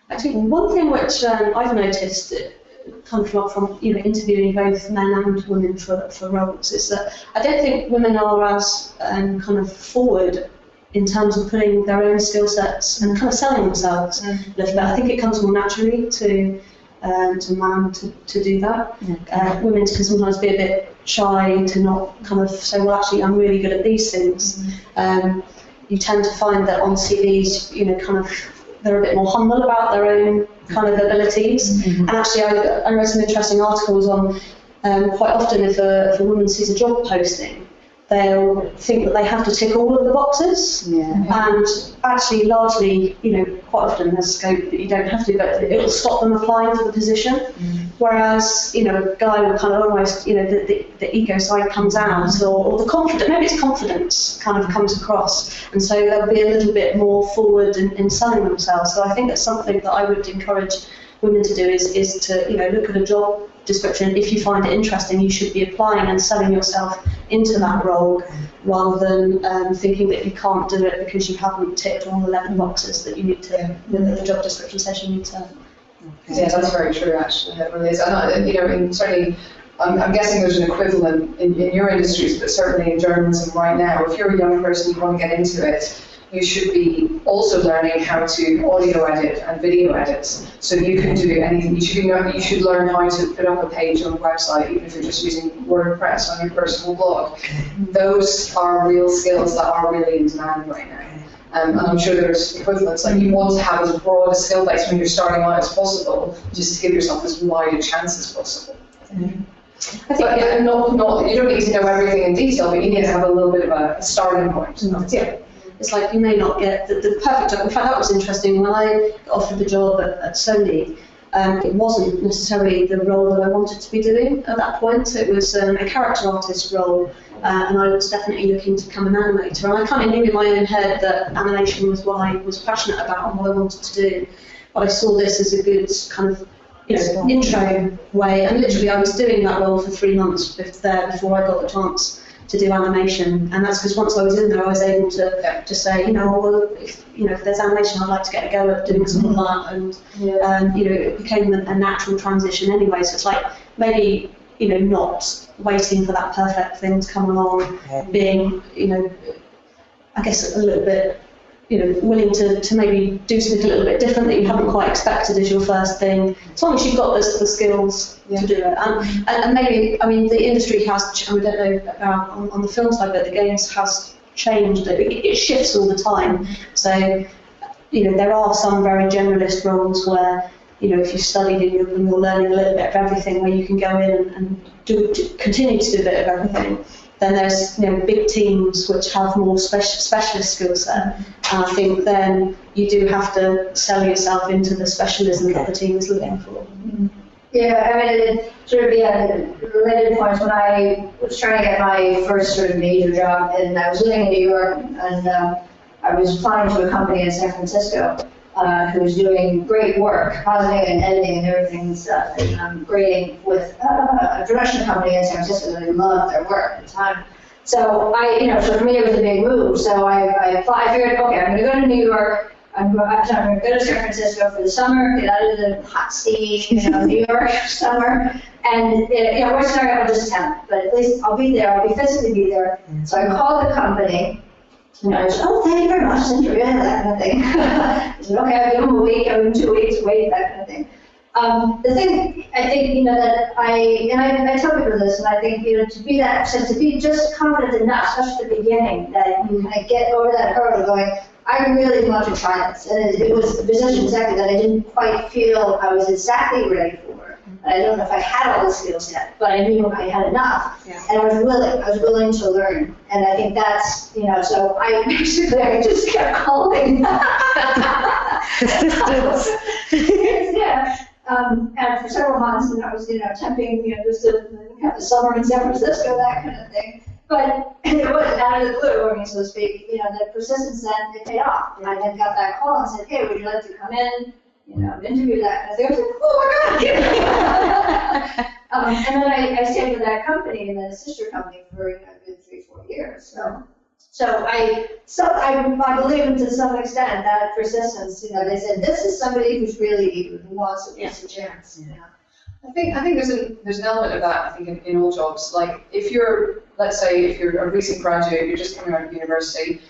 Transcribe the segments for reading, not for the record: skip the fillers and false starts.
Actually, one thing which I've noticed come from interviewing both men and women for roles is that I don't think women are as kind of forward in terms of putting their own skill sets and kind of selling themselves a little bit. I think it comes more naturally to man to do that. Women can sometimes be a bit shy to not kind of say, well, actually, I'm really good at these things. You tend to find that on CVs, kind of they're a bit more humble about their own kind of abilities. And actually, I read some interesting articles on quite often if a woman sees a job posting, they'll think that they have to tick all of the boxes. And actually, largely, quite often there's scope that you don't have to, but it will stop them applying for the position. Whereas, a guy will kind of almost, the ego side comes out, or the confidence, maybe it's confidence kind of comes across, and so they'll be a little bit more forward in selling themselves. So I think that's something that I would encourage women to do is to look at a job description. If you find it interesting, you should be applying and selling yourself into that role, rather than thinking that you can't do it because you haven't ticked all 11 boxes that you need to, that the job description says you need to. Yeah, that's very true, actually. It really is. And certainly, I'm guessing there's an equivalent in your industries, but certainly in journalism right now. If you're a young person, you want to get into it, you should be also learning how to audio edit and video edit, so you can do anything. You should learn how to put up a page on a website, even if you're just using WordPress on your personal blog. Those are real skills that are really in demand right now. And I'm sure there's equivalents. Like, you want to have as broad a skill base when you're starting out as possible, just to give yourself as wide a chance as possible. I think you don't need to know everything in detail, but you need to have a little bit of a starting point. It's like you may not get the perfect job. In fact, that was interesting. When I got offered the job at Sony, it wasn't necessarily the role that I wanted to be doing at that point. It was a character artist role, and I was definitely looking to become an animator. And I kind of knew in my own head that animation was what I was passionate about and what I wanted to do. But I saw this as a good kind of intro way. And literally, I was doing that role for 3 months before I got the chance to do animation, and that's because once I was in there, I was able to say, well, if there's animation, I'd like to get a go at doing some of that, and it became a natural transition anyway. So it's like maybe not waiting for that perfect thing to come along, being I guess a little bit willing to maybe do something a little bit different that you haven't quite expected as your first thing, as long as you've got the skills to do it. And maybe, the industry has, I don't know about on the film side, but the games has changed. It shifts all the time. So, there are some very generalist roles where, if you studied and you're learning a little bit of everything, where you can go in and continue to do a bit of everything. Then there's big teams which have more specialist skill set, and I think then you do have to sell yourself into the specialism that the team is looking for. Yeah, it sort of a related point. When I was trying to get my first sort of major job, and I was living in New York, and I was applying to a company in San Francisco who was doing great work, positing and editing and everything and stuff, and grading with a production company in San Francisco that I loved their work at the time. So so for me it was a big move. So I figured, okay, I'm going to go to New York. I'm going to go to San Francisco for the summer, get out of the hot, steamy, New York summer, and we're starting out with just temp, but at least I'll be there. I'll physically be there. So I called the company. I said, oh, thank you very much, thank you, that kind of thing. I said, okay, I'll give them a week, I'll give them 2 weeks, wait, that kind of thing. The thing, I think, that I tell people this, and I think, to be just confident enough, especially at the beginning, that you kind of get over that hurdle going, I really want to try this. And it was a position exactly that I didn't quite feel I was exactly ready for. I don't know if I had all the skills yet, but I knew I had enough, and I was willing to learn. And I think that's, so I just kept calling. Persistence. And for several months, and I was, temping, just to have the summer in San Francisco, that kind of thing. But it wasn't out of the blue, so to speak. The persistence then, it paid off. And I then got that call and said, hey, would you like to come in? Interview that kind of thing. I was like, oh my God! And then I stayed with that company and then a sister company for a good 3-4 years. So So I believe to some extent that persistence, they said, this is somebody who's really eager, who wants a chance. Yeah. I think there's an element of that, I think, in all jobs. Like, let's say if you're a recent graduate, you're just coming out of university,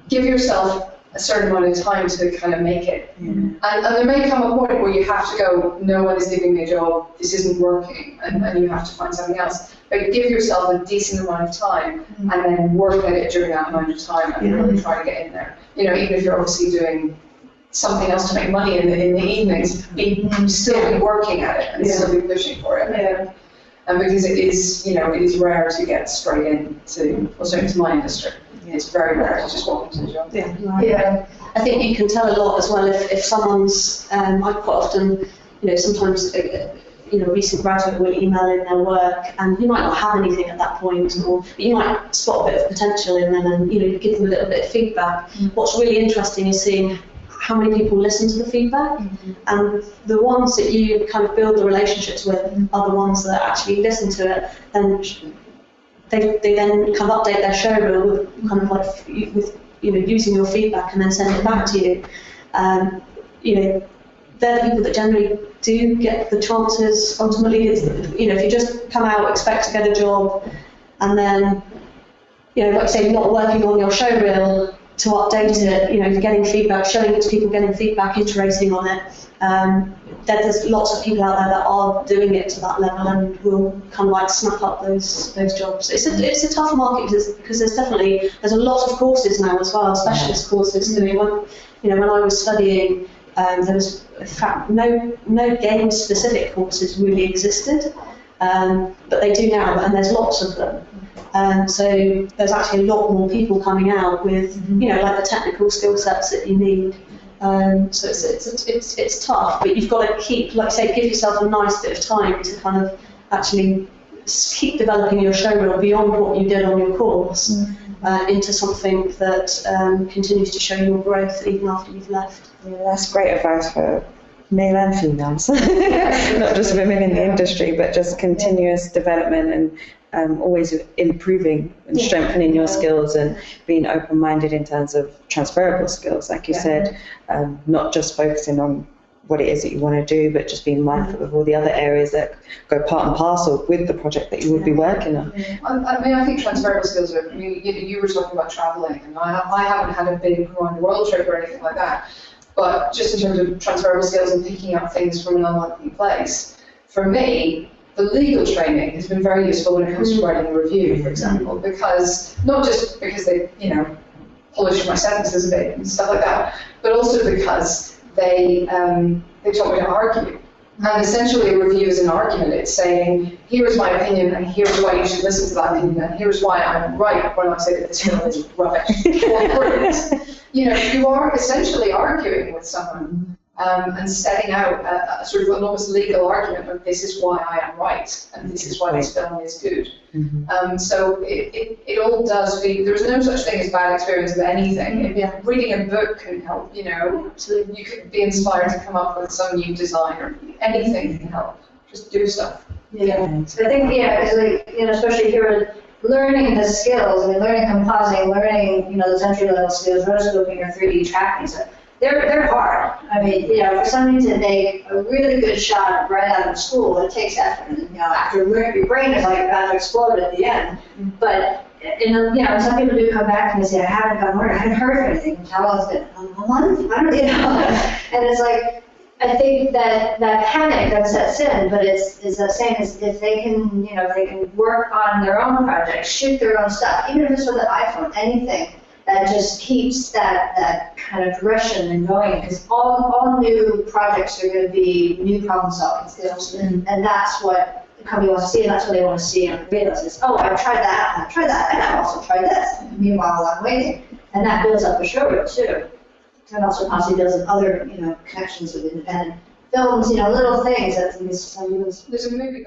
give yourself a certain amount of time to kind of make it. And there may come a point where you have to go, no one is giving me a job, this isn't working, and you have to find something else. But give yourself a decent amount of time and then work at it during that amount of time and really try to get in there. Even if you're obviously doing something else to make money in the evenings, still be working at it and still be pushing for it. And because it is rare to get straight into my industry. It's very rare to just walk into the job. I think you can tell a lot as well if someone's. I quite often, sometimes recent graduate will email in their work, and you might not have anything at that point, but you might spot a bit of potential in them, and give them a little bit of feedback. What's really interesting is seeing how many people listen to the feedback, and the ones that you kind of build the relationships with are the ones that actually listen to it, and they then kind of update their show reel with kind of like using your feedback and then send it back to you. They're the people that generally do get the chances. Ultimately, if you just come out, expect to get a job, and then like say not working on your show reel to update it, getting feedback, showing it to people, getting feedback, iterating on it. There's lots of people out there that are doing it to that level and will kind of like snap up those jobs. It's a tough market because there's a lot of courses now as well, specialist courses doing. When I was studying, there was in fact no game specific courses really existed, but they do now, and there's lots of them. So there's actually a lot more people coming out with like the technical skill sets that you need. So it's tough, but you've got to keep, like say, give yourself a nice bit of time to kind of actually keep developing your show reel beyond what you did on your course into something that continues to show your growth even after you've left. Yeah, that's great advice for male and females, not just women in the industry, but just continuous development and always improving and strengthening your skills and being open-minded in terms of transferable skills, like you said, not just focusing on what it is that you want to do, but just being mindful of all the other areas that go part and parcel with the project that you would be working on. I think transferable skills are, you were talking about traveling, and I haven't had a big around the world trip or anything like that, but just in terms of transferable skills and picking up things from an unlikely place, for me, the legal training has been very useful when it comes to writing a review, for example, because not just because they, polish my sentences a bit and stuff like that, but also because they taught me to argue. And essentially a review is an argument. It's saying, here is my opinion, and here's why you should listen to that opinion, and here's why I'm right when I say that this film is rubbish or brilliant. You are essentially arguing with someone and setting out a sort of an almost legal argument of this is why I am right, and this is why this film is good. So it all does. There's no such thing as bad experience with anything. Reading a book can help. Absolutely. You could be inspired to come up with some new design, or anything can help. Just do stuff. I think especially if you're learning the skills, learning compositing, learning those entry level skills, rotoscoping or 3D tracking stuff. They're hard. For somebody to make a really good shot right out of school, it takes effort. After your brain is like about to explode at the end. But some people do come back and they say, I haven't heard anything. How long has it been? A month? I don't And it's like, I think that panic that sets in, but it's the same as if they can, they can work on their own projects, shoot their own stuff, even if it's with an iPhone, anything. That just keeps that kind of progression and going, because all new projects are going to be new problem-solving skills, and that's what the company wants to see, and that's what they want to see on the videos is, I've tried that, and I've also tried this. And meanwhile, I'm waiting, and that builds up a show reel too, and also possibly builds up other connections with independent films, little things that some people. There's a movie